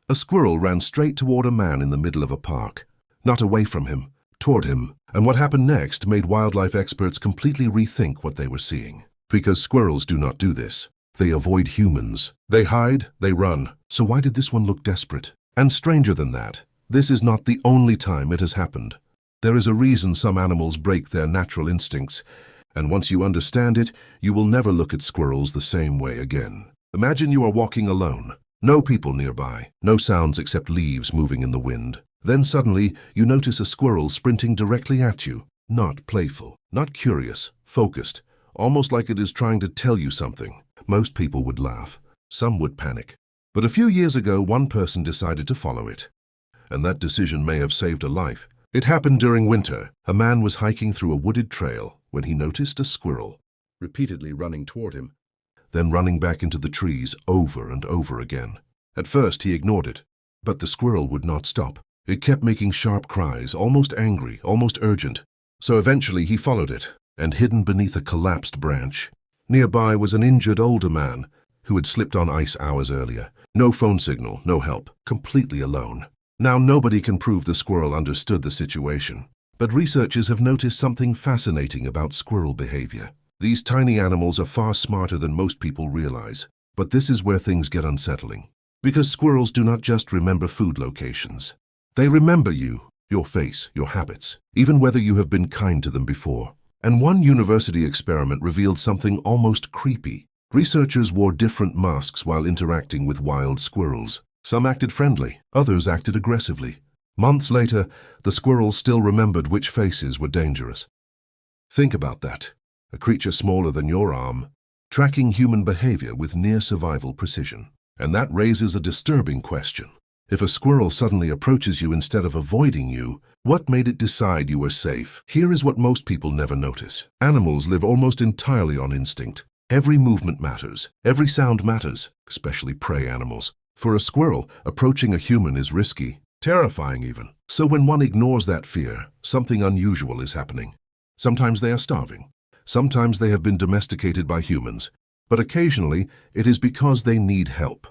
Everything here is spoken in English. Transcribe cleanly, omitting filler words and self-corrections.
A squirrel ran straight toward a man in the middle of a park. Not away from him, toward him. And what happened next made wildlife experts completely rethink what they were seeing. Because squirrels do not do this. They avoid humans. They hide, they run. So why did this one look desperate? And stranger than that, this is not the only time it has happened. There is a reason some animals break their natural instincts, and once you understand it, you will never look at squirrels the same way again. Imagine you are walking alone. No people nearby, no sounds except leaves moving in the wind. Then suddenly, you notice a squirrel sprinting directly at you. Not playful, not curious, focused, almost like it is trying to tell you something. Most people would laugh. Some would panic. But a few years ago, one person decided to follow it. And that decision may have saved a life. It happened during winter. A man was hiking through a wooded trail when he noticed a squirrel, repeatedly running toward him, then running back into the trees over and over again. At first, he ignored it, but the squirrel would not stop. It kept making sharp cries, almost angry, almost urgent. So eventually he followed it, and hidden beneath a collapsed branch. Nearby was an injured older man who had slipped on ice hours earlier. No phone signal, no help, completely alone. Now nobody can prove the squirrel understood the situation. But researchers have noticed something fascinating about squirrel behavior. These tiny animals are far smarter than most people realize. But this is where things get unsettling. Because squirrels do not just remember food locations. They remember you, your face, your habits, even whether you have been kind to them before. And one university experiment revealed something almost creepy. Researchers wore different masks while interacting with wild squirrels. Some acted friendly, others acted aggressively. Months later, the squirrels still remembered which faces were dangerous. Think about that. A creature smaller than your arm, tracking human behavior with near-survival precision. And that raises a disturbing question. If a squirrel suddenly approaches you instead of avoiding you, what made it decide you were safe? Here is what most people never notice. Animals live almost entirely on instinct. Every movement matters. Every sound matters, especially prey animals. For a squirrel, approaching a human is risky, terrifying even. So when one ignores that fear, something unusual is happening. Sometimes they are starving. Sometimes they have been domesticated by humans. But occasionally, it is because they need help.